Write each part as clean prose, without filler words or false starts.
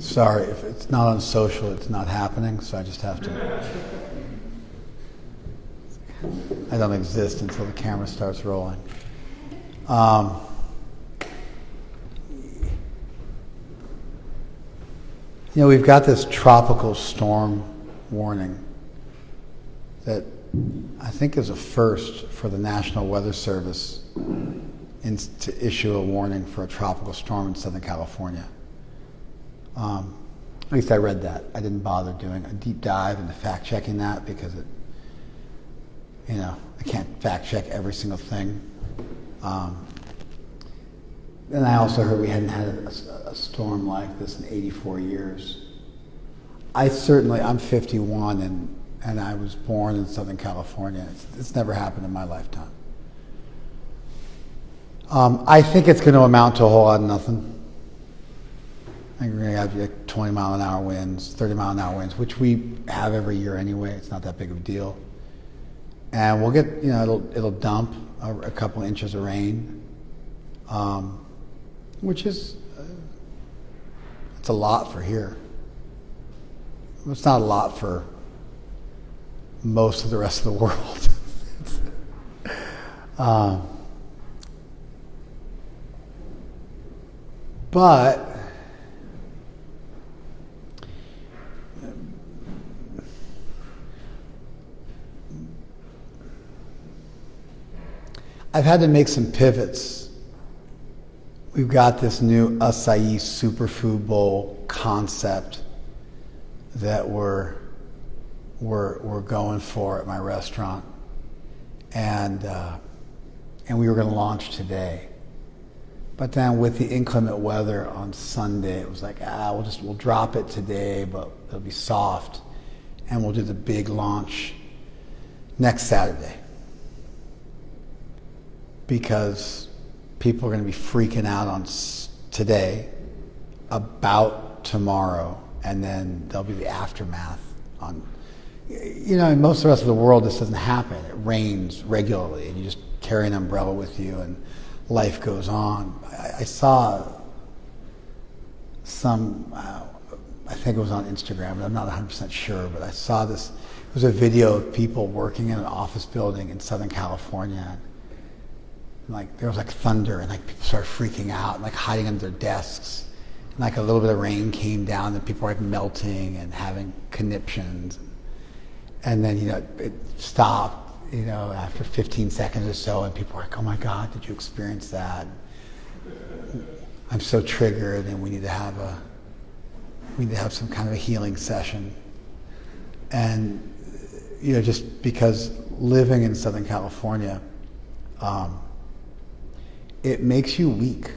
Sorry, if it's not on social, it's not happening, so I just have to. I don't exist until the camera starts rolling. We've got this tropical storm warning that I think is a first for the National Weather Service to issue a warning for a tropical storm in Southern California. At least I read that. I didn't bother doing a deep dive into fact-checking that because I can't fact-check every single thing. And I also heard we hadn't had a storm like this in 84 years. I'm 51 and I was born in Southern California. It's never happened in my lifetime. I think it's going to amount to a whole lot of nothing. I think we're going to have like 20 mile an hour winds, 30 mile an hour winds, which we have every year anyway. It's not that big of a deal. And we'll get, it'll dump a couple inches of rain, which is, it's a lot for here. It's not a lot for most of the rest of the world. But I've had to make some pivots. We've got this new acai superfood bowl concept that we're going for at my restaurant, and we were going to launch today. But then with the inclement weather on Sunday, it was like, we'll drop it today, but it'll be soft, and we'll do the big launch next Saturday. Because people are going to be freaking out on today about tomorrow, and then there'll be the aftermath on, in most of the rest of the world, this doesn't happen. It rains regularly, and you just carry an umbrella with you, and life goes on. I saw I think it was on Instagram, but I'm not 100% sure, but I saw this. It was a video of people working in an office building in Southern California. Like there was like thunder, and like people started freaking out and like hiding under their desks. And like a little bit of rain came down, and people were like melting and having conniptions. And then it stopped. After 15 seconds or so, and people were like, "Oh my God, did you experience that? I'm so triggered, and we need to have some kind of a healing session." And just because living in Southern California, it makes you weak.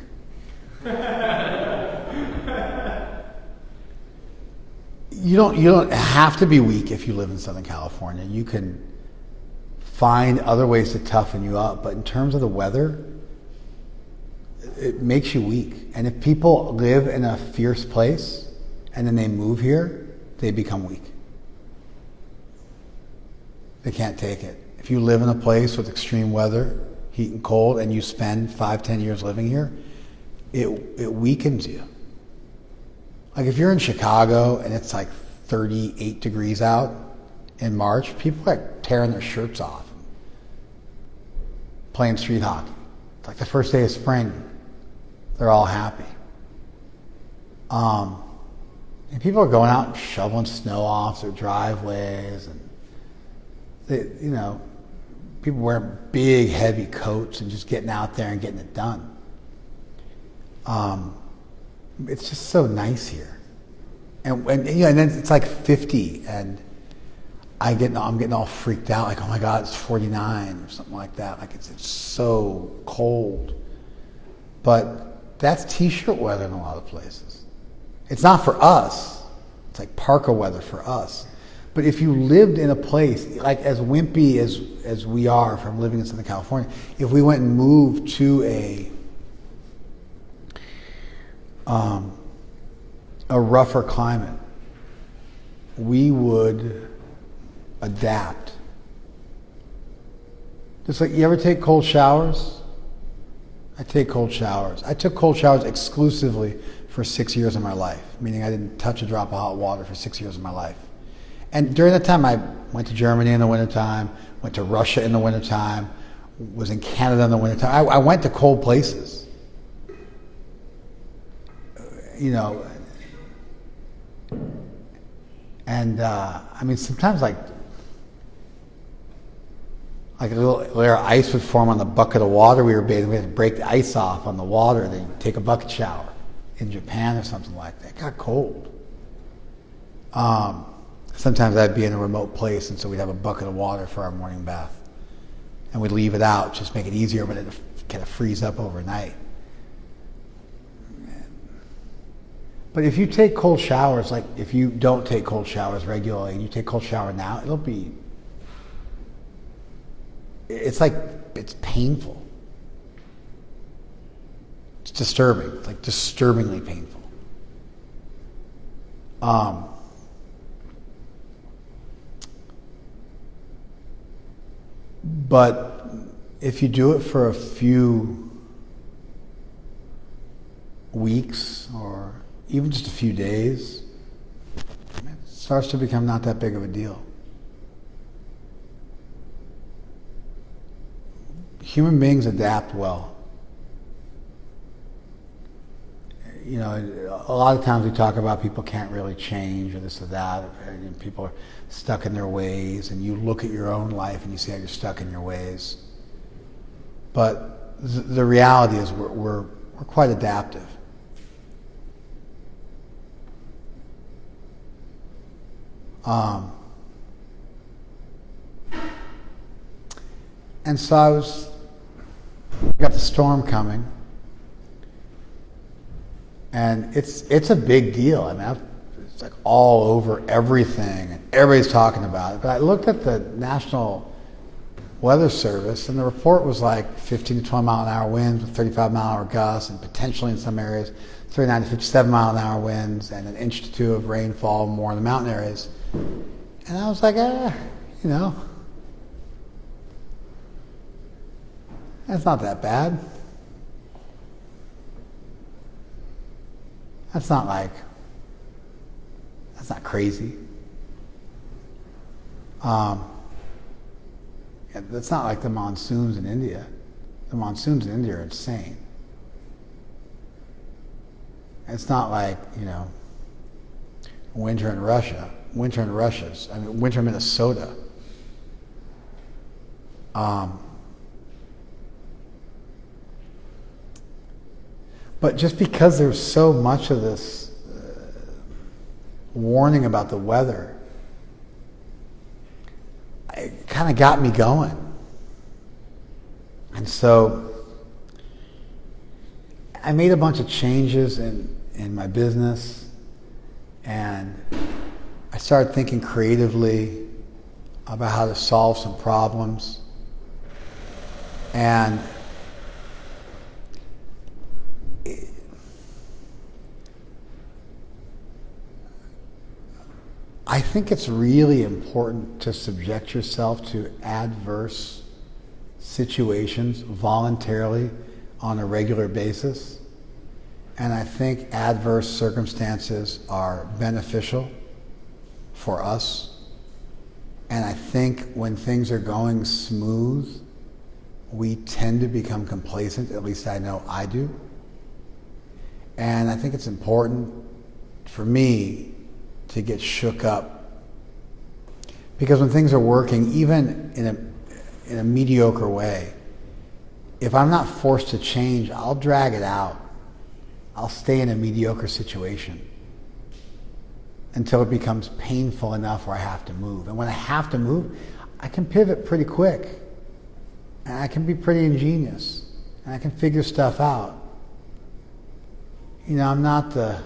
You don't have to be weak if you live in Southern California. You can find other ways to toughen you up, but in terms of the weather, it makes you weak. And if people live in a fierce place and then they move here, they become weak. They can't take it. If you live in a place with extreme weather, heat and cold, and you spend 5-10 years living here, it weakens you. Like if you're in Chicago and it's like 38 degrees out in March, people are like tearing their shirts off, playing street hockey. It's like the first day of spring. They're all happy. And people are going out and shoveling snow off their driveways, and people wearing big, heavy coats and just getting out there and getting it done. It's just so nice here, and then it's like 50, and I'm getting all freaked out, like, oh my God, it's 49 or something like that. Like it's so cold. But that's t-shirt weather in a lot of places. It's not for us. It's like parka weather for us. But if you lived in a place, like as wimpy as we are from living in Southern California, if we went and moved to a rougher climate, we would adapt. Just like, you ever take cold showers? I take cold showers. I took cold showers exclusively for 6 years of my life, meaning I didn't touch a drop of hot water for 6 years of my life. And during that time, I went to Germany in the wintertime, went to Russia in the wintertime, was in Canada in the wintertime. I went to cold places. You know, and I mean, sometimes like a little layer of ice would form on the bucket of water we were bathing. We had to break the ice off on the water, then take a bucket shower in Japan or something like that. It got cold. Sometimes I'd be in a remote place, and so we'd have a bucket of water for our morning bath. And we'd leave it out, just make it easier, but it'd kind of freeze up overnight. But if you take cold showers, like if you don't take cold showers regularly and you take cold shower now, it's like, it's painful. It's disturbing. It's like disturbingly painful. But if you do it for a few weeks or even just a few days, it starts to become not that big of a deal. Human beings adapt well. You know, a lot of times we talk about people can't really change or this or that, and people are stuck in their ways, and you look at your own life and you see how you're stuck in your ways. But the reality is we're quite adaptive. And so got the storm coming, and it's a big deal. I mean, it's like all over everything, and everybody's talking about it. But I looked at the National Weather Service, and the report was like 15 to 20 mile an hour winds with 35 mile an hour gusts, and potentially in some areas 39 to 57 mile an hour winds, and an inch to 2 of rainfall more in the mountain areas. And I was like, you know, that's not that bad. That's not crazy. That's not like the monsoons in India. The monsoons in India are insane. It's not like, you know, winter in Russia. Winter in Minnesota. But just because there's so much of this warning about the weather, it kind of got me going. And so I made a bunch of changes in my business, and I started thinking creatively about how to solve some problems. And I think it's really important to subject yourself to adverse situations voluntarily on a regular basis. And I think adverse circumstances are beneficial for us. And I think when things are going smooth, we tend to become complacent, at least I know I do. And I think it's important for me to get shook up. Because when things are working, even in a mediocre way, if I'm not forced to change, I'll drag it out. I'll stay in a mediocre situation until it becomes painful enough where I have to move. And when I have to move, I can pivot pretty quick. And I can be pretty ingenious. And I can figure stuff out. You know, I'm not the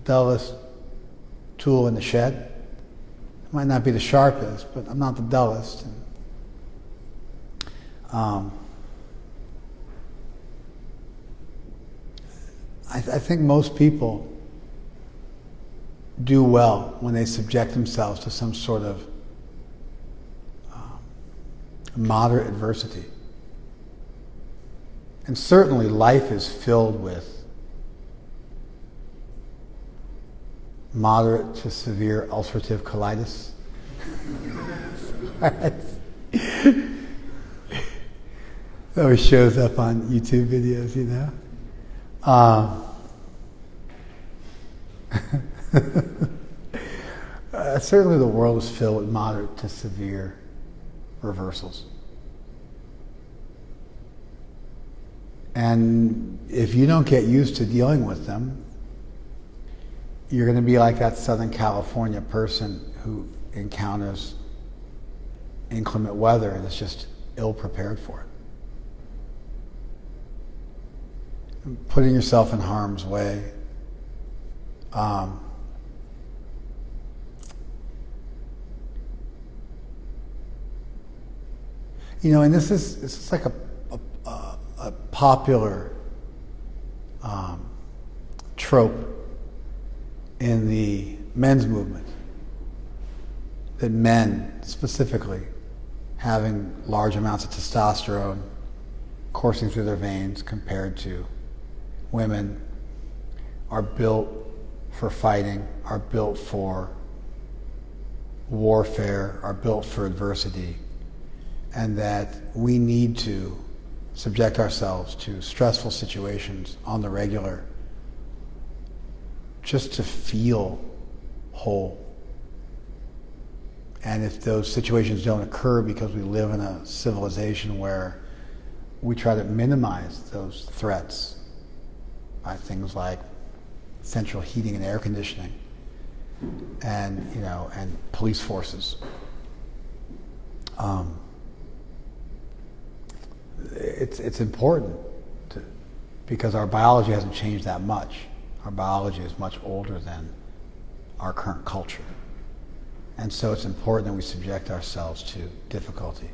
dullest tool in the shed. I might not be the sharpest, but I'm not the dullest. I think most people do well when they subject themselves to some sort of moderate adversity. And certainly life is filled with moderate to severe ulcerative colitis. That always shows up on YouTube videos, you know. Certainly the world is filled with moderate to severe reversals. And if you don't get used to dealing with them, you're going to be like that Southern California person who encounters inclement weather and is just ill prepared for it. Putting yourself in harm's way. You know, and this is like a popular trope in the men's movement, that men specifically having large amounts of testosterone coursing through their veins compared to women are built for fighting, are built for warfare, are built for adversity, and that we need to subject ourselves to stressful situations on the regular just to feel whole. And if those situations don't occur because we live in a civilization where we try to minimize those threats by things like central heating and air conditioning and, you know, and police forces, it's important because our biology hasn't changed that much. Our biology is much older than our current culture. And so it's important that we subject ourselves to difficulty.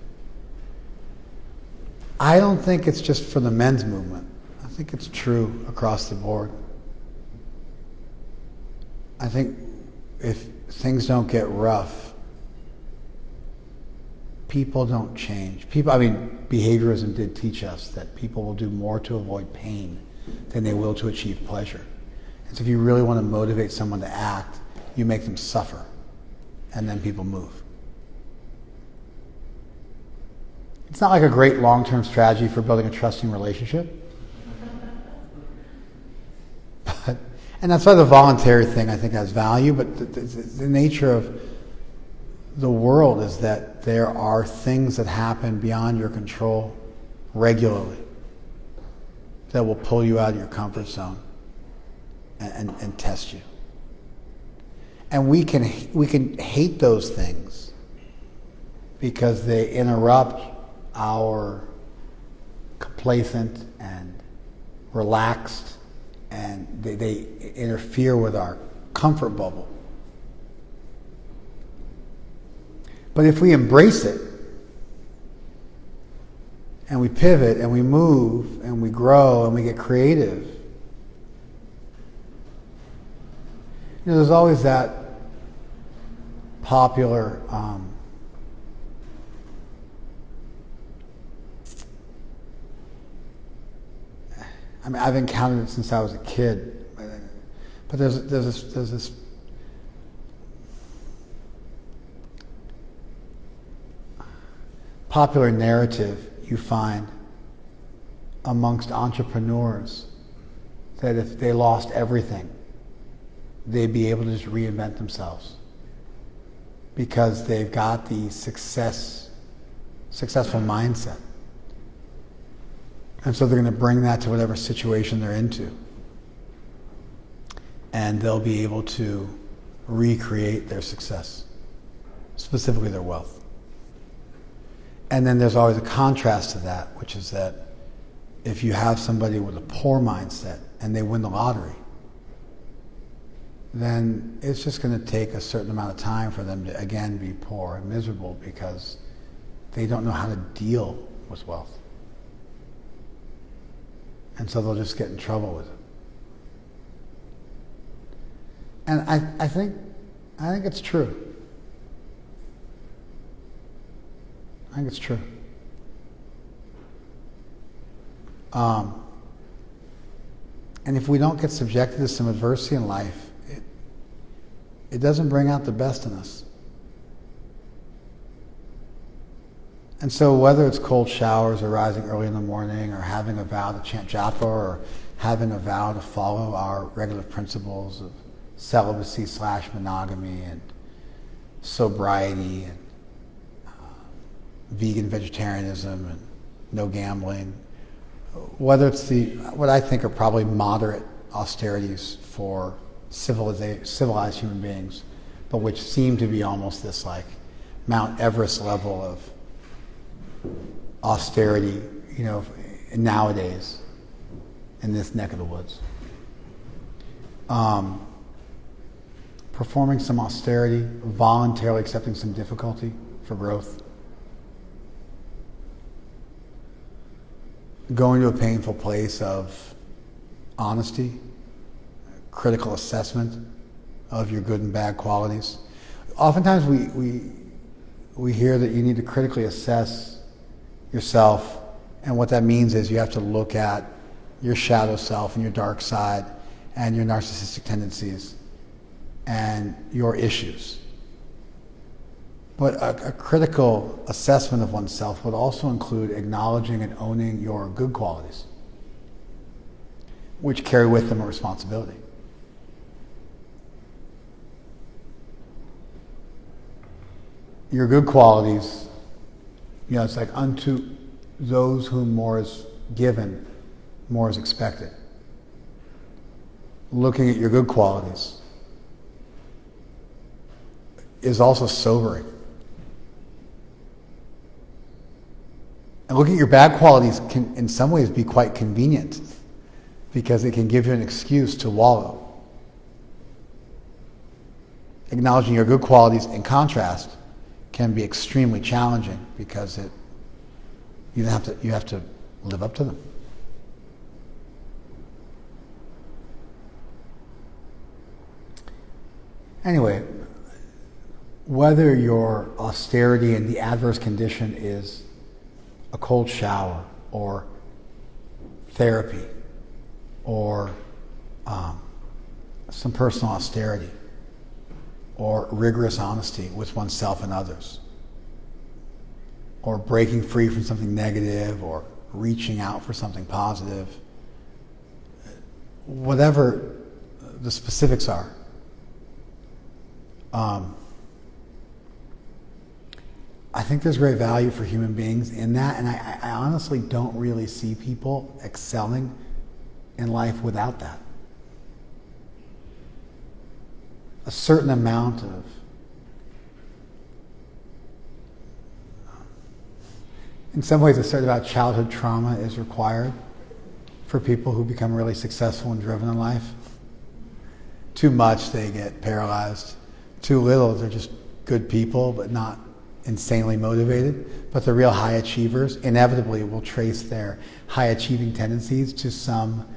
I don't think it's just for the men's movement. I think it's true across the board. I think if things don't get rough, people don't change. Behaviorism did teach us that people will do more to avoid pain than they will to achieve pleasure. And so if you really want to motivate someone to act, you make them suffer, and then people move. It's not like a great long-term strategy for building a trusting relationship. And that's why the voluntary thing, I think, has value, but the nature of the world is that there are things that happen beyond your control regularly that will pull you out of your comfort zone and test you. And we can hate those things because they interrupt our complacent and relaxed, and they interfere with our comfort bubble. But if we embrace it, and we pivot, and we move, and we grow, and we get creative, you know, there's always that popular I've encountered it since I was a kid, but there's this popular narrative you find amongst entrepreneurs that if they lost everything, they'd be able to just reinvent themselves because they've got the successful mindset. And so they're going to bring that to whatever situation they're into. And they'll be able to recreate their success, specifically their wealth. And then there's always a contrast to that, which is that if you have somebody with a poor mindset and they win the lottery, then it's just going to take a certain amount of time for them to again be poor and miserable because they don't know how to deal with wealth. And so they'll just get in trouble with it. And I think it's true. I think it's true. And if we don't get subjected to some adversity in life, it doesn't bring out the best in us. And so whether it's cold showers or rising early in the morning or having a vow to chant japa or having a vow to follow our regular principles of celibacy/monogamy and sobriety and vegan vegetarianism and no gambling, whether it's what I think are probably moderate austerities for civilized human beings, but which seem to be almost this like Mount Everest level of austerity, nowadays in this neck of the woods. Performing some austerity, voluntarily accepting some difficulty for growth. Going to a painful place of honesty, critical assessment of your good and bad qualities. Oftentimes we hear that you need to critically assess yourself, and what that means is you have to look at your shadow self and your dark side and your narcissistic tendencies and your issues. But a critical assessment of oneself would also include acknowledging and owning your good qualities, which carry with them a responsibility. Your good qualities, it's like unto those whom more is given, more is expected. Looking at your good qualities is also sobering. And looking at your bad qualities can, in some ways, be quite convenient because it can give you an excuse to wallow. Acknowledging your good qualities, in contrast, can be extremely challenging because you have to live up to them. Anyway, whether your austerity and the adverse condition is a cold shower or therapy or some personal austerity or rigorous honesty with oneself and others, or breaking free from something negative or reaching out for something positive, whatever the specifics are, I think there's great value for human beings in that, and I honestly don't really see people excelling in life without that. A certain amount of in some ways, a certain amount of childhood trauma is required for people who become really successful and driven in life. Too much, they get paralyzed. Too little, they're just good people, but not insanely motivated. But the real high achievers inevitably will trace their high achieving tendencies to some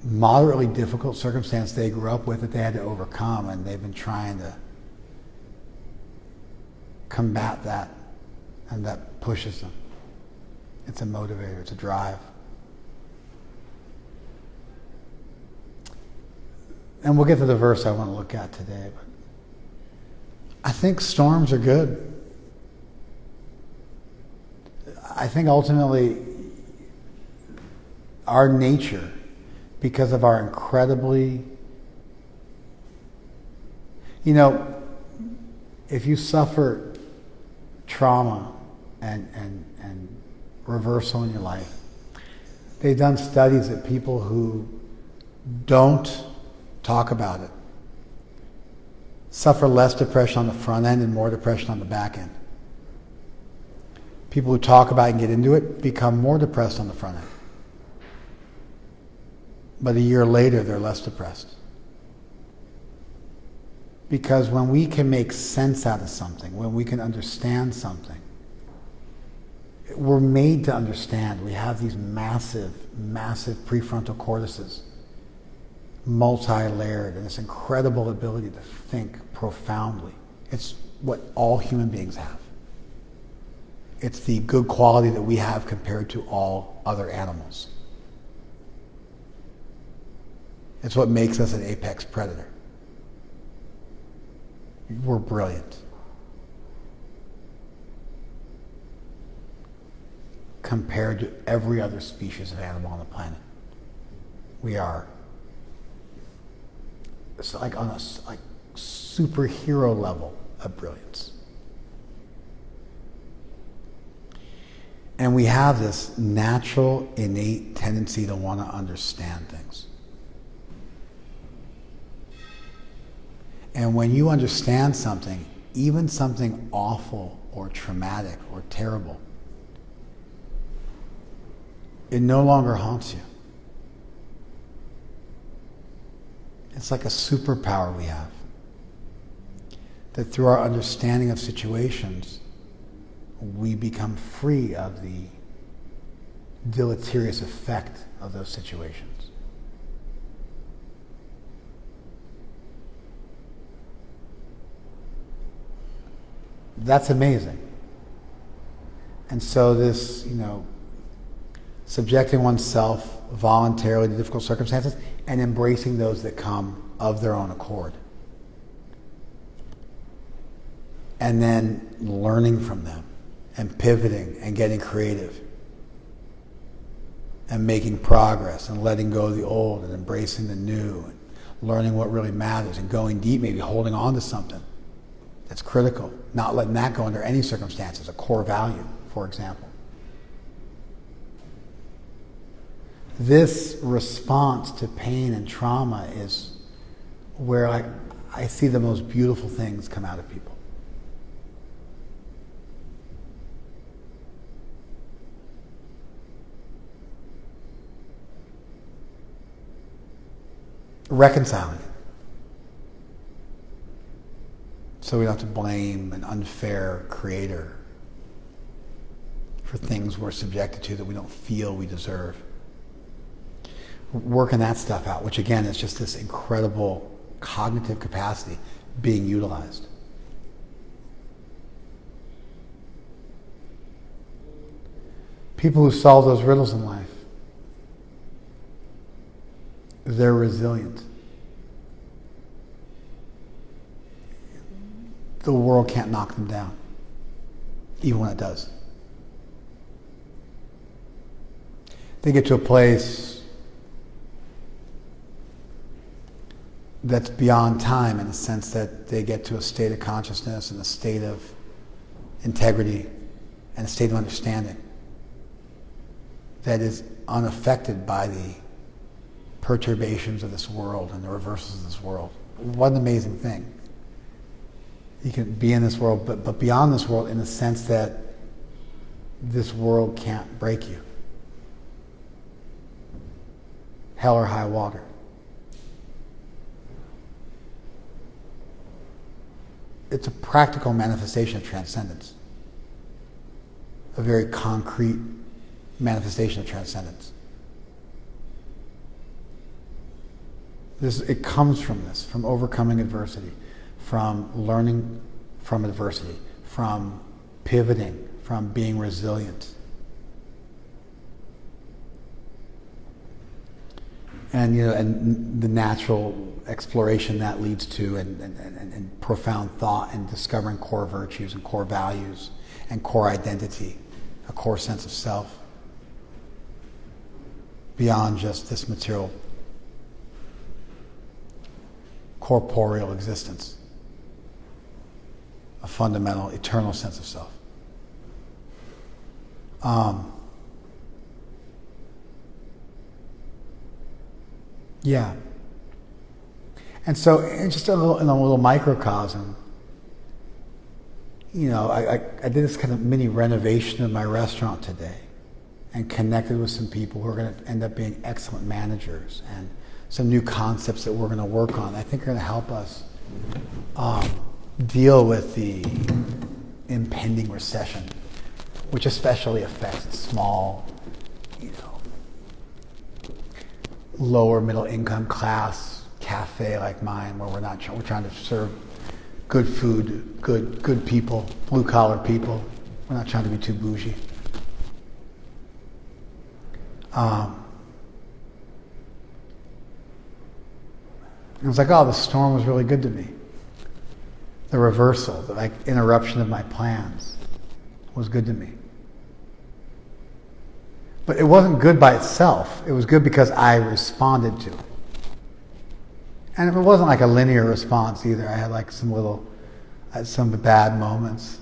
moderately difficult circumstance they grew up with that they had to overcome, and they've been trying to combat that, and that pushes them. It's a motivator, it's a drive. And we'll get to the verse I want to look at today, but I think storms are good. I think ultimately our nature, because of our incredibly, if you suffer trauma and reversal in your life, they've done studies that people who don't talk about it suffer less depression on the front end and more depression on the back end. People who talk about it and get into it become more depressed on the front end. But a year later, they're less depressed. Because when we can make sense out of something, when we can understand something, we're made to understand. We have these massive, massive prefrontal cortices, multi-layered, and this incredible ability to think profoundly. It's what all human beings have. It's the good quality that we have compared to all other animals. It's what makes us an apex predator. We're brilliant. Compared to every other species of animal on the planet. We are, it's like on a superhero level of brilliance. And we have this natural, innate tendency to want to understand things. And when you understand something, even something awful or traumatic or terrible, it no longer haunts you. It's like a superpower we have. That through our understanding of situations, we become free of the deleterious effect of those situations. That's amazing. And so this, subjecting oneself voluntarily to difficult circumstances and embracing those that come of their own accord. And then learning from them and pivoting and getting creative and making progress and letting go of the old and embracing the new and learning what really matters and going deep, maybe holding on to something that's critical, not letting that go under any circumstances, a core value, for example. This response to pain and trauma is where I see the most beautiful things come out of people. Reconciling it. So we don't have to blame an unfair creator for things we're subjected to that we don't feel we deserve. Working that stuff out, which again is just this incredible cognitive capacity being utilized. People who solve those riddles in life, they're resilient. The world can't knock them down, even when it does. They get to a place that's beyond time in the sense that they get to a state of consciousness and a state of integrity and a state of understanding that is unaffected by the perturbations of this world and the reversals of this world. What an amazing thing. You can be in this world, but beyond this world in the sense that this world can't break you. Hell or high water. It's a practical manifestation of transcendence. A very concrete manifestation of transcendence. It comes from this, from overcoming adversity, from learning from adversity, from pivoting, from being resilient. And and the natural exploration that leads to and profound thought and discovering core virtues and core values and core identity, a core sense of self beyond just this material corporeal existence, a fundamental eternal sense of self. Yeah. And so, just in a little microcosm, I did this kind of mini renovation of my restaurant today and connected with some people who are going to end up being excellent managers and some new concepts that we're going to work on. I think are going to help us deal with the impending recession, which especially affects a small, lower middle income class cafe like mine, where we're trying to serve good food, good people, blue collar people. We're not trying to be too bougie. It was like, the storm was really good to me. The reversal, the like interruption of my plans was good to me. But it wasn't good by itself. It was good because I responded to it. And it wasn't like a linear response either. I had like some bad moments.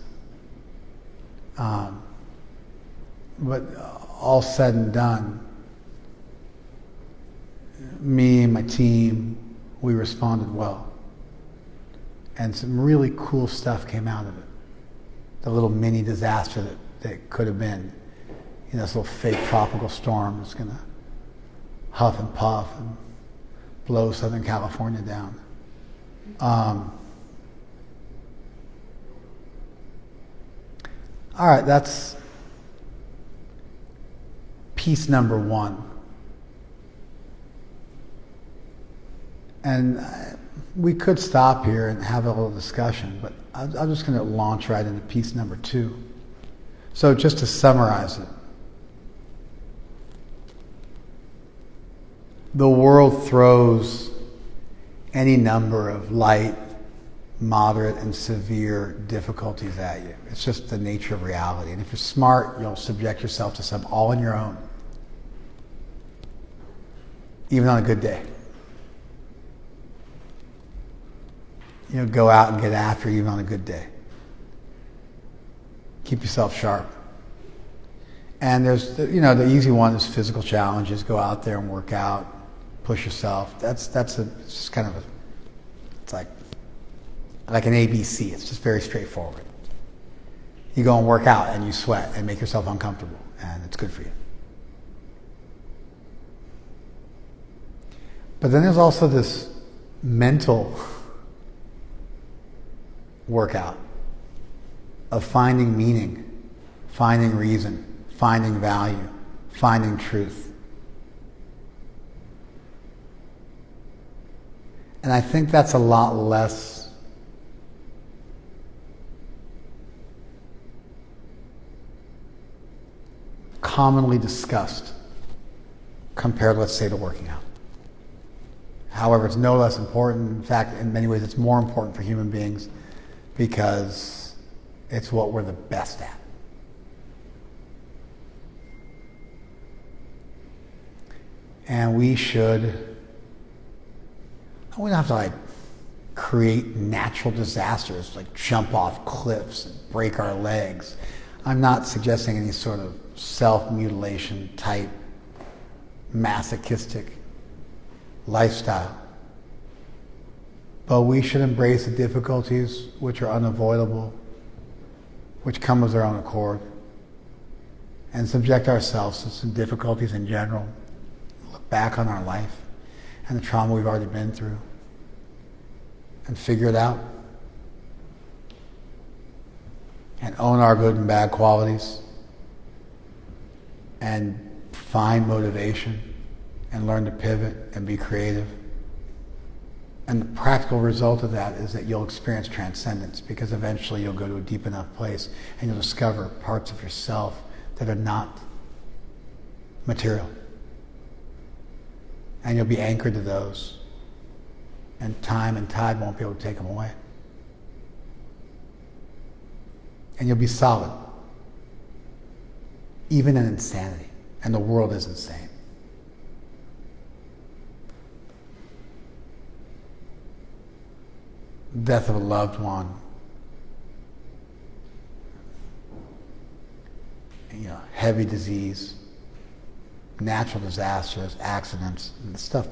But all said and done, me and my team, we responded well. And some really cool stuff came out of it. The little mini disaster that could have been, this little fake tropical storm that's going to huff and puff and blow Southern California down. All right, that's piece number one. And we could stop here and have a little discussion, but I'm just going to launch right into piece number two. So just to summarize it, the world throws any number of light, moderate, and severe difficulties at you. It's just the nature of reality. And if you're smart, you'll subject yourself to some all on your own, even on a good day. Go out and get after it even on a good day. Keep yourself sharp. And there's, the easy one is physical challenges. Go out there and work out, push yourself. It's just kind of it's like an ABC. It's just very straightforward. You go and work out and you sweat and make yourself uncomfortable, and it's good for you. But then there's also this mental workout of finding meaning, finding reason, finding value, finding truth. And I think that's a lot less commonly discussed compared, let's say, to working out. However, it's no less important. In fact, in many ways, it's more important for human beings because it's what we're the best at. And we don't have to create natural disasters, like jump off cliffs and break our legs. I'm not suggesting any sort of self-mutilation type masochistic lifestyle. But we should embrace the difficulties which are unavoidable, which come of their own accord, and subject ourselves to some difficulties in general. Look back on our life and the trauma we've already been through and figure it out. And own our good and bad qualities and find motivation and learn to pivot and be creative. And the practical result of that is that you'll experience transcendence, because eventually you'll go to a deep enough place and you'll discover parts of yourself that are not material. And you'll be anchored to those. And time and tide won't be able to take them away. And you'll be solid, even in insanity. And the world is insane. Death of a loved one, heavy disease, natural disasters, accidents, and stuff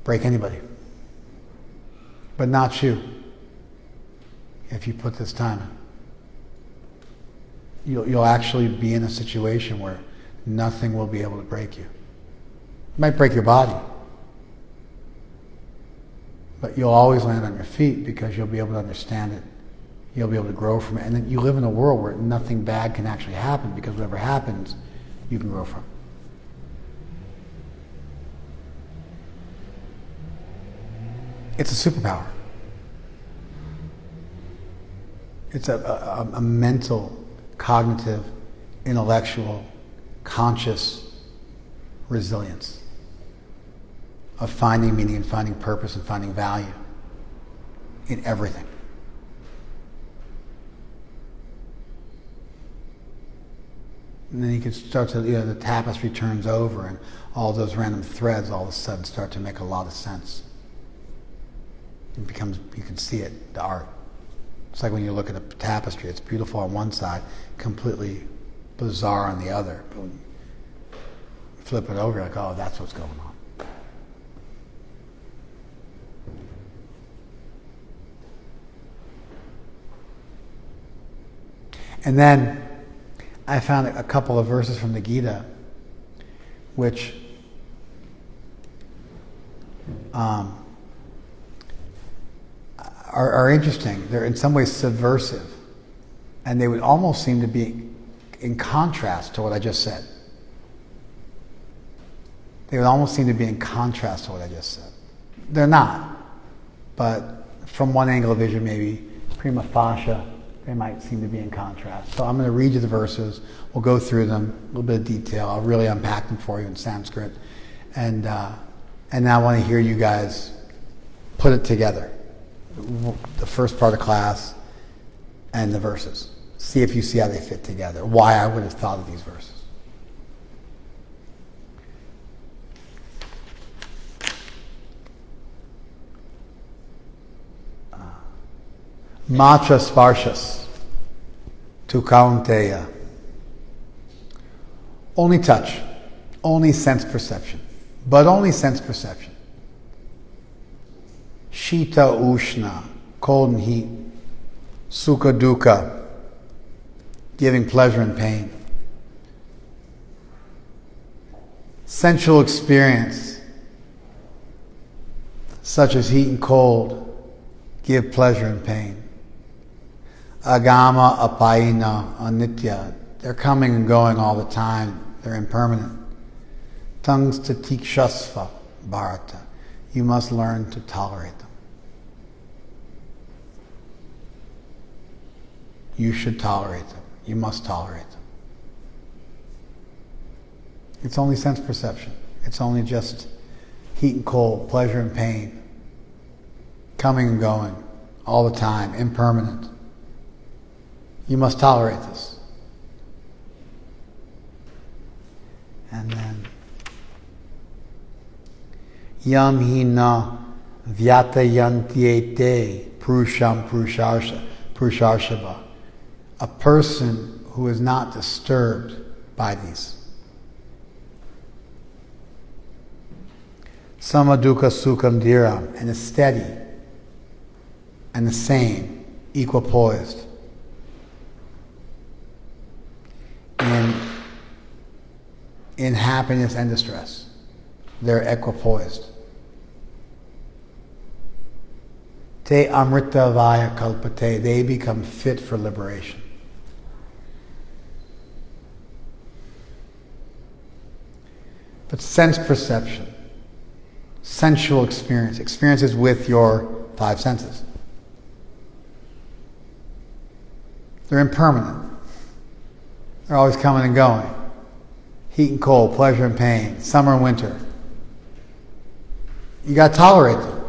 break anybody. But not you, if you put this time in. You'll actually be in a situation where nothing will be able to break you. It might break your body, but you'll always land on your feet because you'll be able to understand it. You'll be able to grow from it. And then you live in a world where nothing bad can actually happen, because whatever happens, you can grow from. It's a superpower. It's a mental, cognitive, intellectual, conscious resilience of finding meaning and finding purpose and finding value in everything. And then you can start to, the tapestry turns over and all those random threads all of a sudden start to make a lot of sense. It becomes, you can see it, the art. It's like when you look at a tapestry, it's beautiful on one side, completely bizarre on the other. But when you flip it over, you're like, oh, that's what's going on. And then I found a couple of verses from the Gita which are interesting. They're in some ways subversive, and they would almost seem to be in contrast to what I just said. They would almost seem to be in contrast to what I just said. They're not, but from one angle of vision, maybe prima facie, they might seem to be in contrast. So I'm going to read you the verses. We'll go through them, a little bit of detail. I'll really unpack them for you in Sanskrit. And now I want to hear you guys put it together. The first part of class and the verses. See if you see how they fit together. Why I would have thought of these verses. Matra sparshas tu kaunteya. Only touch, only sense perception, but only sense perception. Shita ushna, cold and heat. Sukha dukkha, giving pleasure and pain. Sensual experience, such as heat and cold, give pleasure and pain. Agama apayina anitya. They're coming and going all the time. They're impermanent. Tangs tatikshasva bharata. You must learn to tolerate them. You should tolerate them. You must tolerate them. It's only sense perception. It's only just heat and cold, pleasure and pain. Coming and going all the time, impermanent. You must tolerate this. And then yam hina vyatayantyete purusham purusharshava. A person who is not disturbed by these. Samaduka sukham dhiram, and is steady and the same, equipoised. In happiness and distress. They're equipoised. Te amrita vaya kalpate. They become fit for liberation. But sense perception, sensual experience, experiences with your five senses. They're impermanent. They're always coming and going. Heat and cold, pleasure and pain, summer and winter. You got to tolerate them.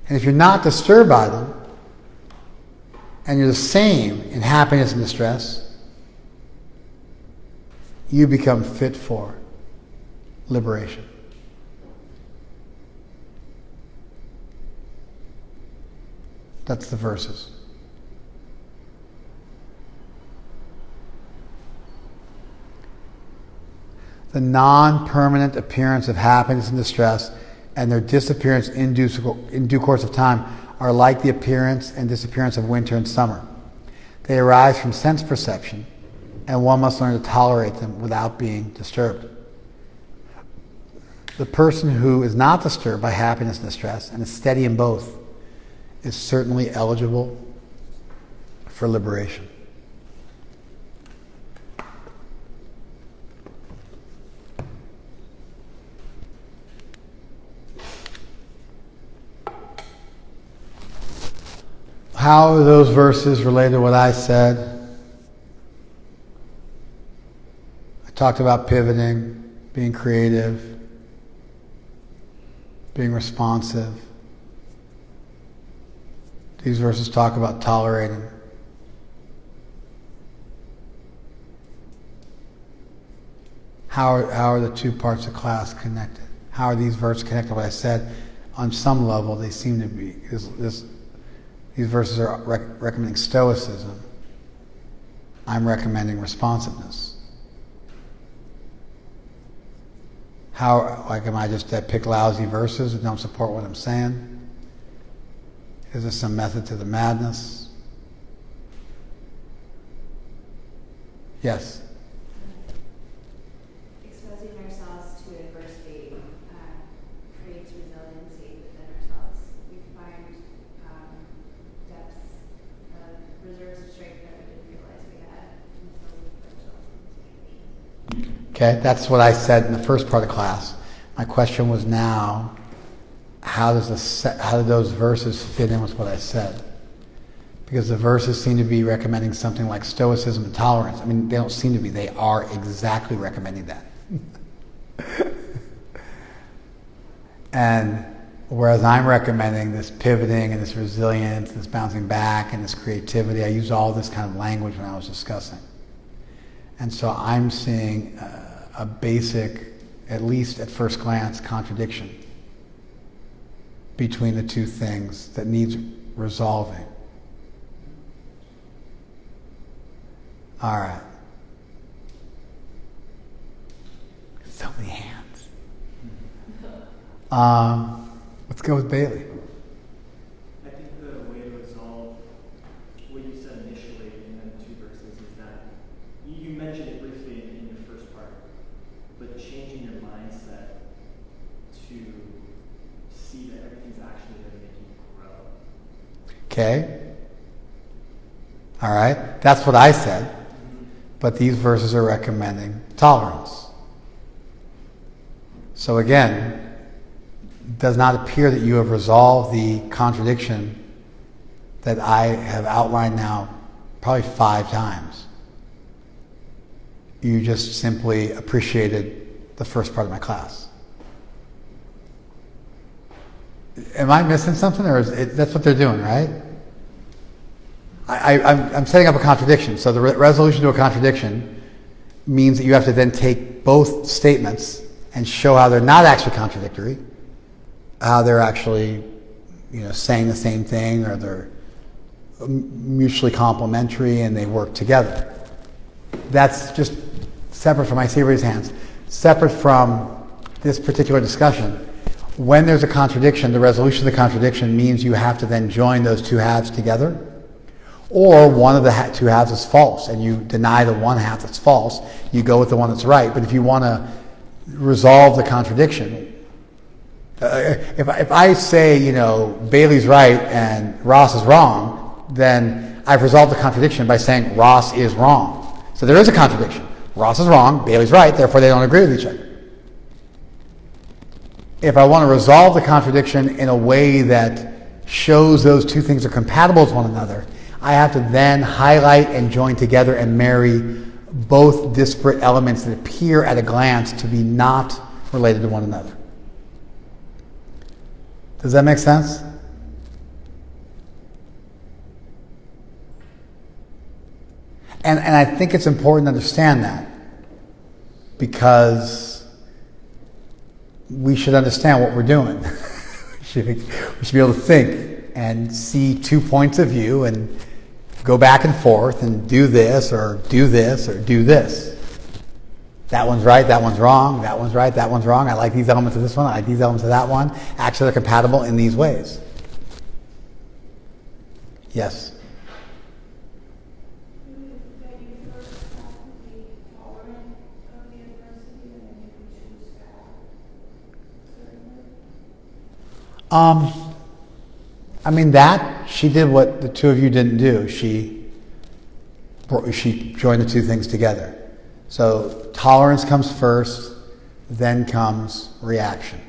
And if you're not disturbed by them, and you're the same in happiness and distress, you become fit for liberation. That's the verses. The non-permanent appearance of happiness and distress and their disappearance in due course of time are like the appearance and disappearance of winter and summer. They arise from sense perception, and one must learn to tolerate them without being disturbed. The person who is not disturbed by happiness and distress and is steady in both is certainly eligible for liberation. How are those verses related to what I said? I talked about pivoting, being creative, being responsive. These verses talk about tolerating. How are the two parts of class connected? How are these verses connected? What I said, on some level, they seem to be. These verses are recommending stoicism. I'm recommending responsiveness. Am I just that pick lousy verses that don't support what I'm saying? Is there some method to the madness? Yes? Exposing ourselves to adversity creates resiliency within ourselves. We find depths of reserves of strength that we didn't realize we had until we put ourselves in this situation. Okay, that's what I said in the first part of class. My question was now, how do those verses fit in with what I said? Because the verses seem to be recommending something like stoicism and tolerance. I mean, they don't seem to be. They are exactly recommending that. And whereas I'm recommending this pivoting and this resilience, this bouncing back and this creativity, I used all this kind of language when I was discussing. And so I'm seeing a basic, at least at first glance, contradiction between the two things that needs resolving. All right. So many hands. Let's go with Bailey. I think the way to resolve what you said initially in the two verses is that you mentioned it briefly in your first part, but changing your mindset to see that everything's actually going to make you grow. Okay. All right. That's what I said. But these verses are recommending tolerance. So again, it does not appear that you have resolved the contradiction that I have outlined now probably 5 times. You just simply appreciated the first part of my class. Am I missing something, or that's what they're doing, right? I'm setting up a contradiction. So the resolution to a contradiction means that you have to then take both statements and show how they're not actually contradictory, how they're actually, saying the same thing, or they're mutually complementary and they work together. That's just separate from, I see raised hands, separate from this particular discussion. When there's a contradiction, the resolution of the contradiction means you have to then join those two halves together. Or one of the two halves is false, and you deny the one half that's false. You go with the one that's right. But if you want to resolve the contradiction, if I say, Bailey's right and Ross is wrong, then I've resolved the contradiction by saying Ross is wrong. So there is a contradiction. Ross is wrong, Bailey's right, therefore they don't agree with each other. If I want to resolve the contradiction in a way that shows those two things are compatible with one another, I have to then highlight and join together and marry both disparate elements that appear at a glance to be not related to one another. Does that make sense? And I think it's important to understand that, because we should understand what we're doing. we should be able to think and see 2 points of view and go back and forth and do this or do this or do this. That one's right, that one's wrong, that one's right, that one's wrong. I like these elements of this one, I like these elements of that one. Actually, they're compatible in these ways. Yes? That you first have to be tolerant of the adversity, and then you can choose to that she did what the two of you didn't do. She joined the two things together. So tolerance comes first, then comes reaction.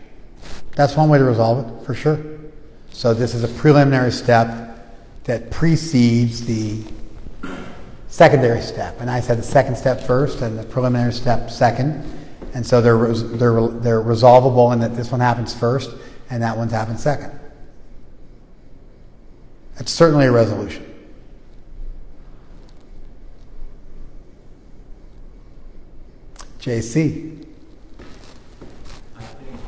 That's one way to resolve it, for sure. So this is a preliminary step that precedes the secondary step. And I said the second step first and the preliminary step second. And so they're resolvable in that this one happens first and that one happens second. It's certainly a resolution. JC. I think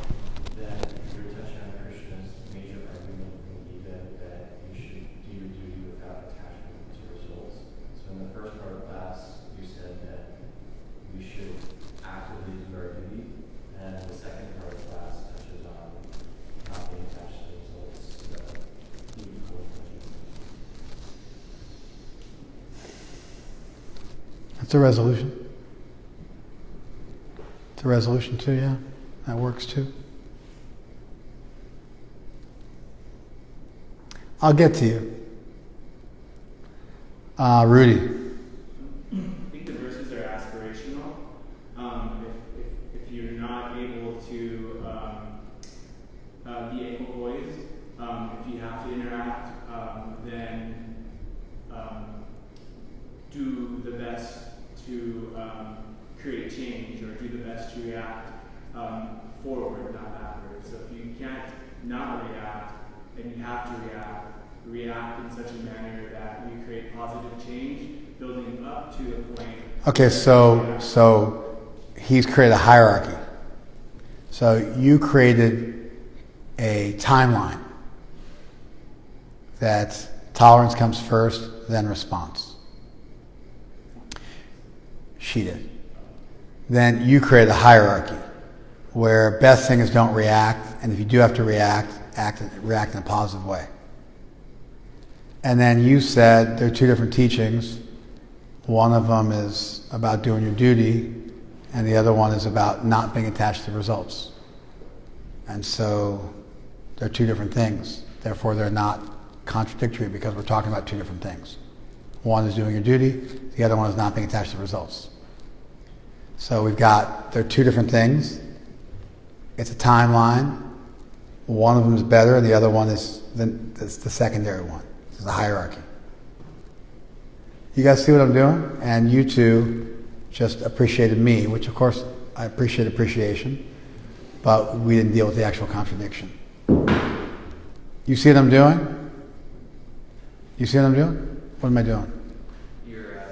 that you're touching on Krishna's major argument in Gita that you should do your duty without attachment to results. So in the first part of class, you said that we should actively do our duty, and the second part of class touches on not being attached to results. That's a resolution. It's a resolution too, yeah. That works too. I'll get to you. Rudy. I think the verses are aspirational. If you're not able to be equipoised, if you have to interact, then do the best to create change, or do the best to react forward, not backward. So if you can't not react and you have to react in such a manner that we create positive change, building up to the point. Okay, so he's created a hierarchy. So you created a timeline that tolerance comes first, then response. She did. Then you create a hierarchy where best thing is don't react, and if you do have to react in a positive way. And then you said there are two different teachings. One of them is about doing your duty, and the other one is about not being attached to results. And so they're two different things. Therefore, they're not contradictory because we're talking about two different things. One is doing your duty, the other one is not being attached to results. So they're two different things. It's a timeline. One of them is better, the other one is the secondary one. This is a hierarchy. You guys see what I'm doing? And you two just appreciated me, which of course I appreciate appreciation, but we didn't deal with the actual contradiction. You see what I'm doing? You see what I'm doing? What am I doing? You're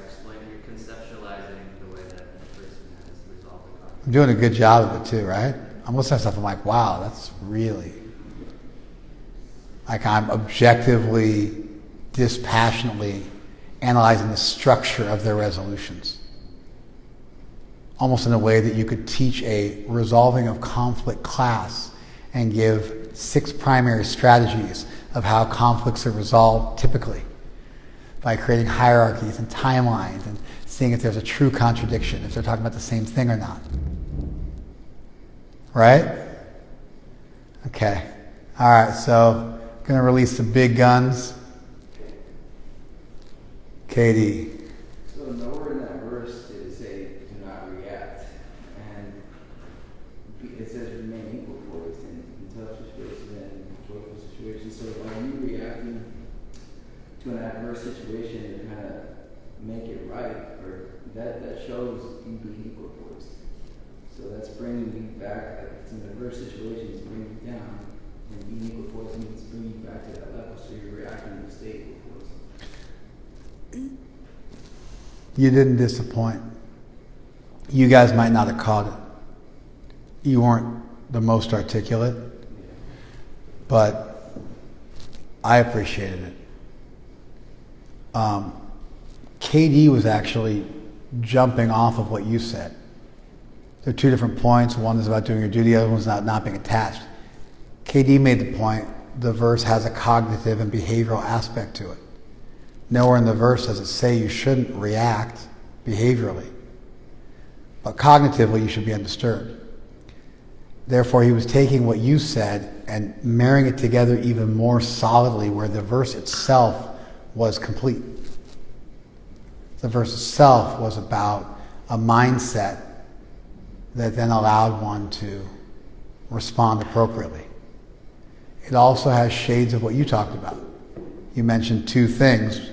conceptualizing the way that the person has resolved the conflict. I'm doing a good job of it too, right? I'm listening to stuff, I'm like, wow, that's really... Like I'm objectively, dispassionately analyzing the structure of their resolutions. Almost in a way that you could teach a resolving of conflict class and give 6 primary strategies of how conflicts are resolved typically by creating hierarchies and timelines and seeing if there's a true contradiction, if they're talking about the same thing or not. Right? Okay. All right, so I'm going to release the big guns. Katie. So nowhere in that verse did it say do not react. And it says remain equal poised in tough situations and joyful situations. So are you reacting to an adverse situation to kind of make it right? Or that shows you being equal poised. So that's bringing you back, like it's an adverse situation, it's bringing you down. And being equal poised means bringing you back to that level. So you're reacting to stay equal poised. You didn't disappoint. You guys might not have caught it. You weren't the most articulate, but I appreciated it. KD was actually jumping off of what you said. There are two different points. One is about doing your duty, the other one is not being attached. KD made the point the verse has a cognitive and behavioral aspect to it. Nowhere in the verse does it say you shouldn't react behaviorally, but cognitively you should be undisturbed. Therefore, he was taking what you said and marrying it together even more solidly where the verse itself was complete. The verse itself was about a mindset that then allowed one to respond appropriately. It also has shades of what you talked about. You mentioned two things,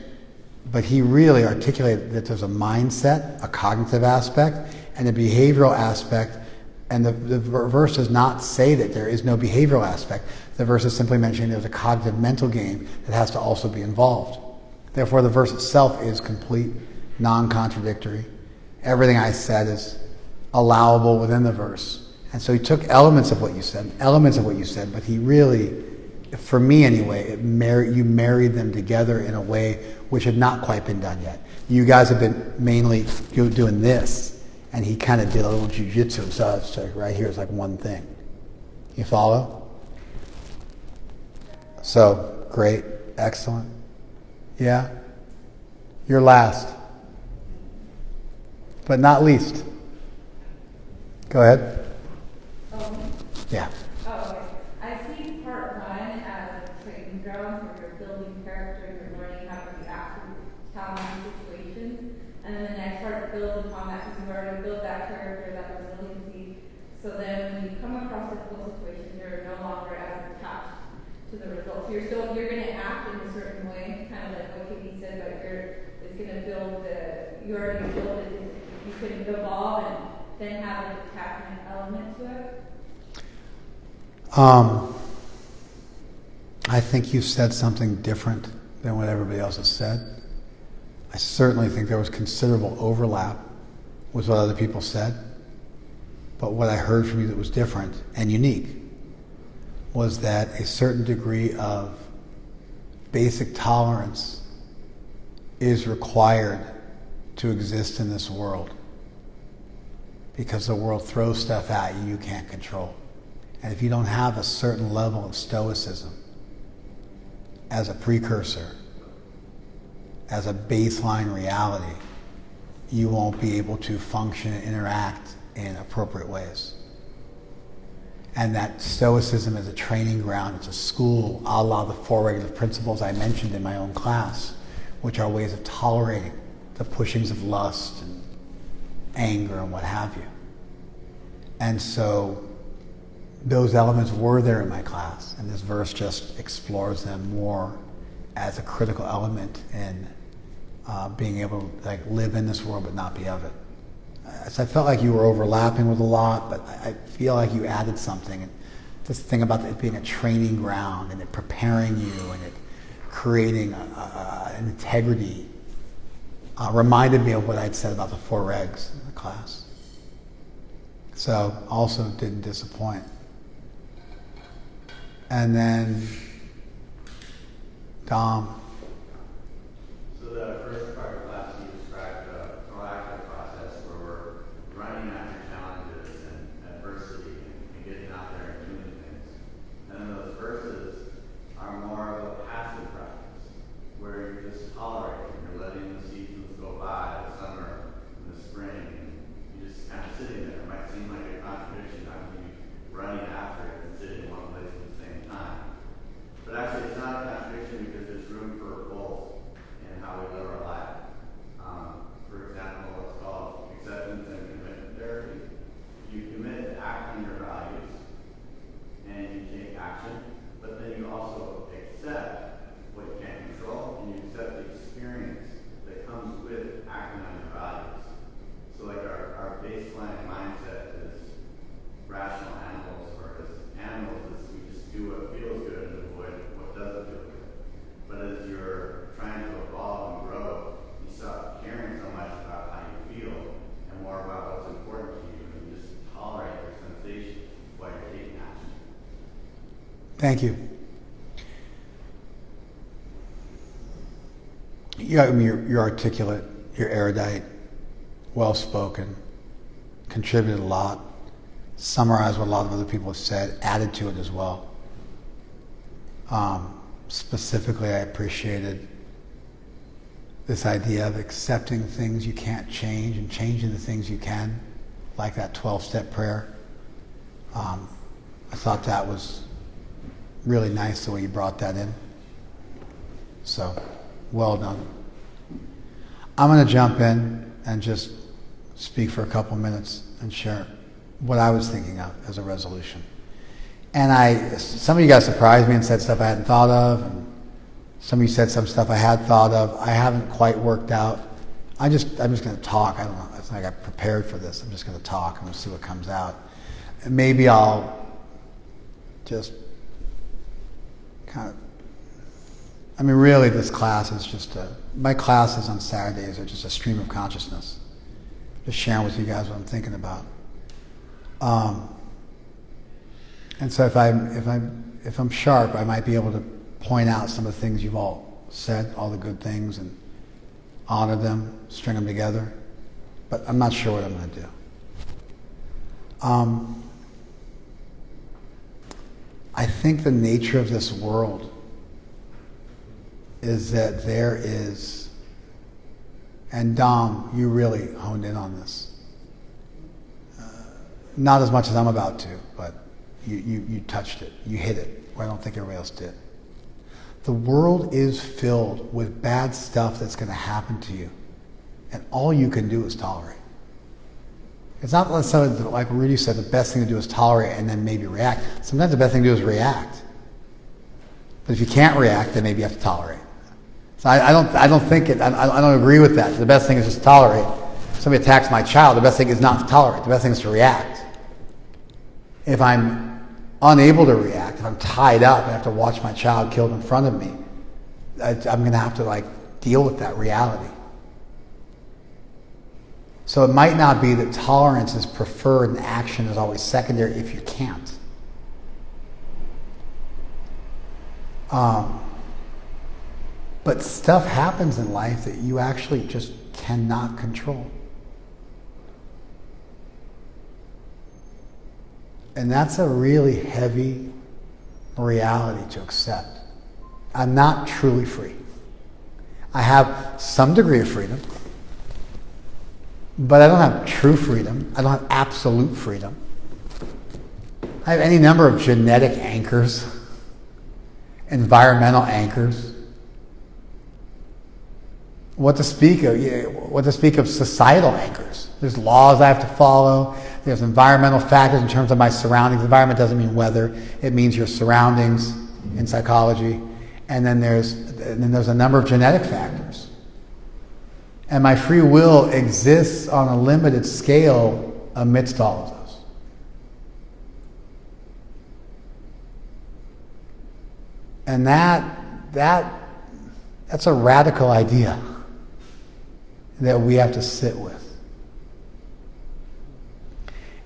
but he really articulated that there's a mindset, a cognitive aspect, and a behavioral aspect. And the verse does not say that there is no behavioral aspect. The verse is simply mentioning there's a cognitive mental game that has to also be involved. Therefore, the verse itself is complete, non-contradictory. Everything I said is allowable within the verse. And so he took elements of what you said, but he really, for me anyway, you married them together in a way which had not quite been done yet. You guys have been mainly doing this, and he kind of did a little jujitsu, so it's like right here is like one thing. You follow? So, great, excellent. Yeah? You're last, but not least. Go ahead. Yeah. Oh, okay. I see part one as a training ground where you're building character and you're learning how to react to challenging situations. And then the next part builds upon that because you've already built that character, that resiliency. So then when you come across difficult situations, you're no longer as attached to the results. You're going to act in a certain way, kind of like what Katie said, but it's going to build you already built it. You can evolve and then have an attachment element to it. I think you said something different than what everybody else has said. I certainly think there was considerable overlap with what other people said. But what I heard from you that was different and unique was that a certain degree of basic tolerance is required to exist in this world. Because the world throws stuff at you can't control. And if you don't have a certain level of stoicism as a precursor, as a baseline reality, you won't be able to function and interact in appropriate ways. And that stoicism is a training ground, it's a school, a la the 4 regulative principles I mentioned in my own class, which are ways of tolerating the pushings of lust and anger and what have you. And so those elements were there in my class, and this verse just explores them more as a critical element in being able to live in this world but not be of it. So I felt like you were overlapping with a lot, but I feel like you added something. And this thing about it being a training ground and it preparing you and it creating an integrity reminded me of what I'd said about the 4 regs in the class. So also didn't disappoint. And then Dom. So the first part of class, you described a proactive process where we're running after challenges and adversity and getting out there and doing things. And then those verses are more of a passive practice, where you're just tolerating, you're letting the seasons go by, the summer, and the spring, and you're just kind of sitting there. It might seem like a contradiction, not you running after it and sitting in one place at the same time. But actually, it's not a contradiction because there's room for both in how we live our life. For example, what's called acceptance and commitment therapy. You commit to acting your values, and you take action, but then you also accept what you can't control, and you accept the experience that comes with acting on your values. So like our baseline mindset is rational animals, or as animals is we just do what feels good and avoid what doesn't feel good. But as you're trying to evolve and grow, you stop caring so much about how you feel and more about what's important to you, and you just tolerate your sensations while you're taking action. Thank you. Yeah, I mean, you're articulate, you're erudite, well-spoken, contributed a lot, summarized what a lot of other people have said, added to it as well. Specifically, I appreciated this idea of accepting things you can't change and changing the things you can, like that 12-step prayer. I thought that was really nice the way you brought that in. So, well done. I'm going to jump in and just speak for a couple minutes and share what I was thinking of as a resolution. And some of you guys surprised me and said stuff I hadn't thought of, and some of you said some stuff I had thought of. I haven't quite worked out. I'm just going to talk. I don't know. It's not like I prepared for this. I'm just going to talk and we'll see what comes out. And maybe I'll just kind of, I mean, really this class is just my classes on Saturdays are just a stream of consciousness. Just sharing with you guys what I'm thinking about. And so if I'm sharp, I might be able to point out some of the things you've all said, all the good things, and honor them, string them together. But I'm not sure what I'm going to do. I think the nature of this world is that there is, and Dom, you really honed in on this. Not as much as I'm about to, but you touched it. You hit it, where I don't think everybody else did. The world is filled with bad stuff that's going to happen to you, and all you can do is tolerate. It's not like Rudy said, the best thing to do is tolerate and then maybe react. Sometimes the best thing to do is react. But if you can't react, then maybe you have to tolerate. So I don't agree with that. The best thing is just to tolerate. If somebody attacks my child, the best thing is not to tolerate. The best thing is to react. If I'm unable to react, if I'm tied up and I have to watch my child killed in front of me, I'm going to have to deal with that reality. So it might not be that tolerance is preferred and action is always secondary if you can't. But stuff happens in life that you actually just cannot control. And that's a really heavy reality to accept. I'm not truly free. I have some degree of freedom, but I don't have true freedom. I don't have absolute freedom. I have any number of genetic anchors, environmental anchors. What to speak of societal anchors. There's laws I have to follow. There's environmental factors in terms of my surroundings. Environment doesn't mean weather. It means your surroundings in psychology. And then there's a number of genetic factors. And my free will exists on a limited scale amidst all of those. And that's a radical idea that we have to sit with.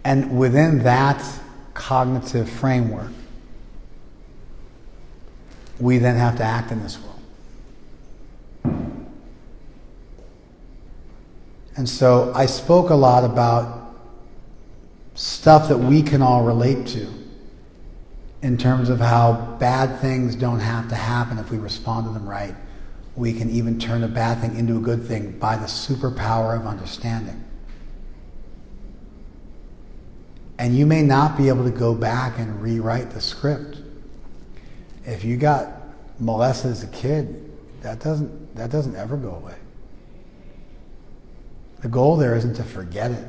And within that cognitive framework, we then have to act in this world. And so I spoke a lot about stuff that we can all relate to in terms of how bad things don't have to happen if we respond to them right. We can even turn a bad thing into a good thing by the superpower of understanding. And you may not be able to go back and rewrite the script. If you got molested as a kid, that doesn't ever go away. The goal there isn't to forget it.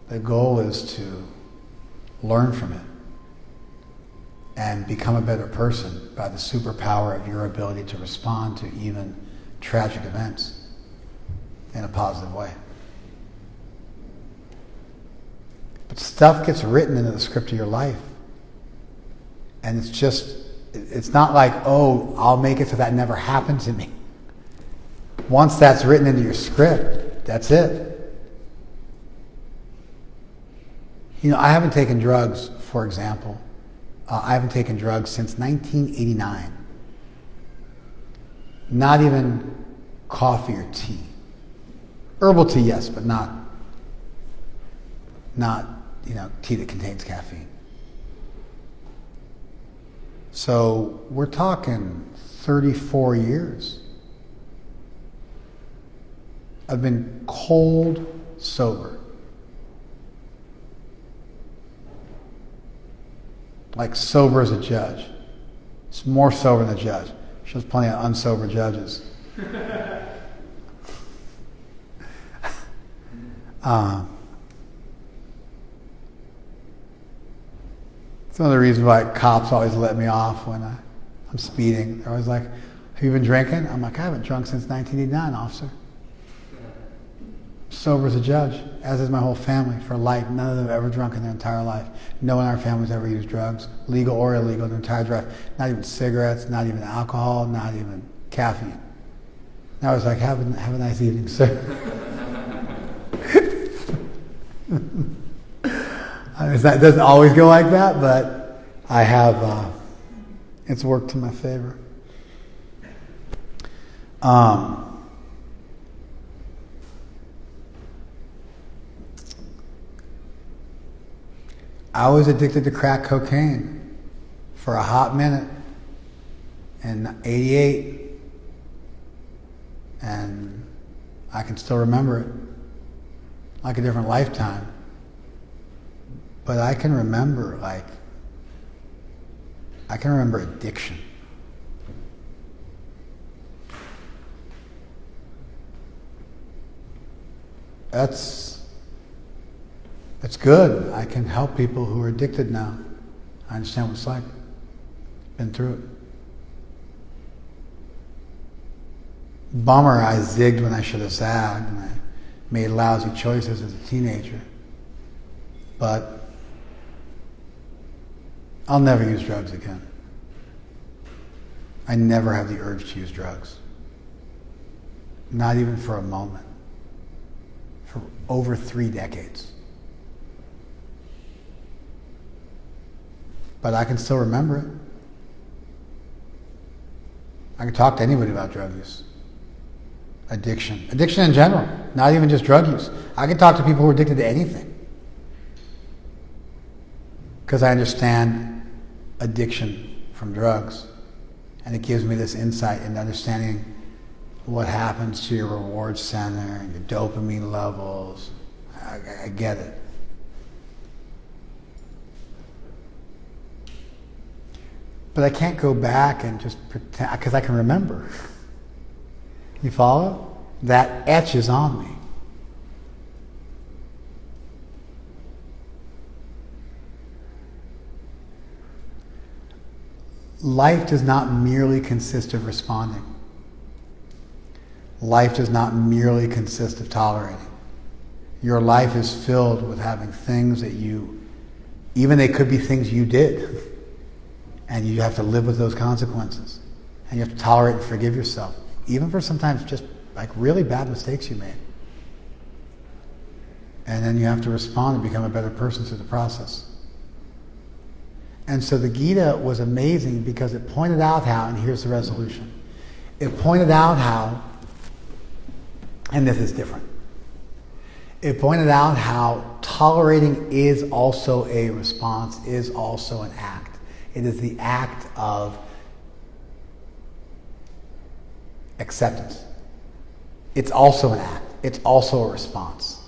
The goal is to learn from it and become a better person by the superpower of your ability to respond to even tragic events in a positive way. But stuff gets written into the script of your life. And it's not like, oh, I'll make it so that never happened to me. Once that's written into your script, that's it. I haven't taken drugs, for example. I haven't taken drugs since 1989. Not even coffee or tea. Herbal tea, yes, but not tea that contains caffeine. So we're talking 34 years. I've been cold sober. Like sober as a judge. It's more sober than a judge. There's plenty of unsober judges. It's one of the reasons why cops always let me off when I'm speeding. They're always like, have you been drinking? I'm like, I haven't drunk since 1989, officer. Sober as a judge, as is my whole family, for life. None of them have ever drunk in their entire life. No one in our family's ever used drugs, legal or illegal, their entire life. Not even cigarettes, not even alcohol, not even caffeine. And I was like, have a nice evening, sir. It doesn't always go like that, but I have, it's worked to my favor. I was addicted to crack cocaine for a hot minute in '88, and I can still remember it like a different lifetime. But I can remember, addiction. It's good. I can help people who are addicted now. I understand what it's like. Been through it. Bummer, I zigged when I should have zagged, and I made lousy choices as a teenager. But I'll never use drugs again. I never have the urge to use drugs. Not even for a moment. For over 3 decades. But I can still remember it. I can talk to anybody about drug use. Addiction. Addiction in general, not even just drug use. I can talk to people who are addicted to anything. Because I understand addiction from drugs. And it gives me this insight into understanding what happens to your reward center and your dopamine levels. I get it. But I can't go back and just pretend, because I can remember. You follow? That etches on me. Life does not merely consist of responding. Life does not merely consist of tolerating. Your life is filled with having things that even they could be things you did. And you have to live with those consequences. And you have to tolerate and forgive yourself. Even for sometimes just really bad mistakes you made. And then you have to respond and become a better person through the process. And so the Gita was amazing because it pointed out how, and here's the resolution. It pointed out how, and this is different. It pointed out how tolerating is also a response, is also an act. It is the act of acceptance. It's also an act. It's also a response.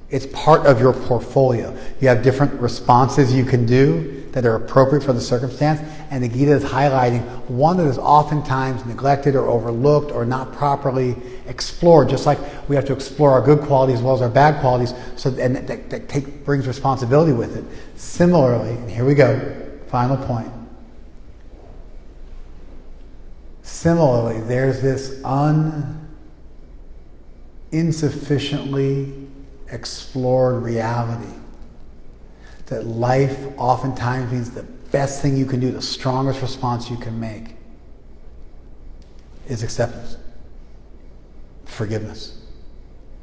It's part of your portfolio. You have different responses you can do that are appropriate for the circumstance, and the Gita is highlighting one that is oftentimes neglected or overlooked or not properly explored, just like we have to explore our good qualities as well as our bad qualities, and that brings responsibility with it. Similarly, and here we go, final point. Similarly, there's this insufficiently explored reality that life oftentimes means the best thing you can do, the strongest response you can make is acceptance, forgiveness,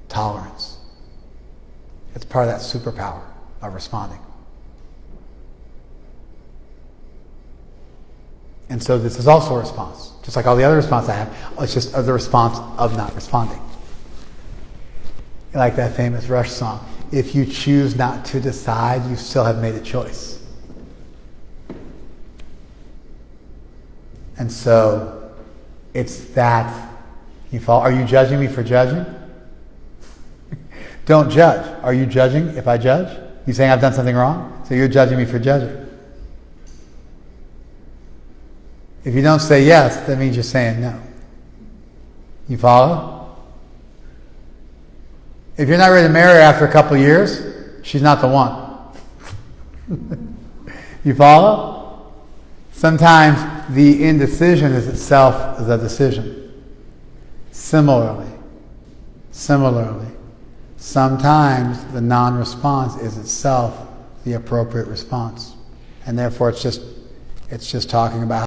tolerance. It's part of that superpower of responding. And so this is also a response. Just like all the other responses I have, it's just the response of not responding. Like that famous Rush song, if you choose not to decide, you still have made a choice. And so it's that, you follow, are you judging me for judging? Don't judge. Are you judging if I judge? You saying I've done something wrong? So you're judging me for judging. If you don't say yes, that means you're saying no. You follow? If you're not ready to marry her after a couple of years, she's not the one. You follow? Sometimes the indecision is itself the decision. Similarly, sometimes the non-response is itself the appropriate response. And therefore it's just talking about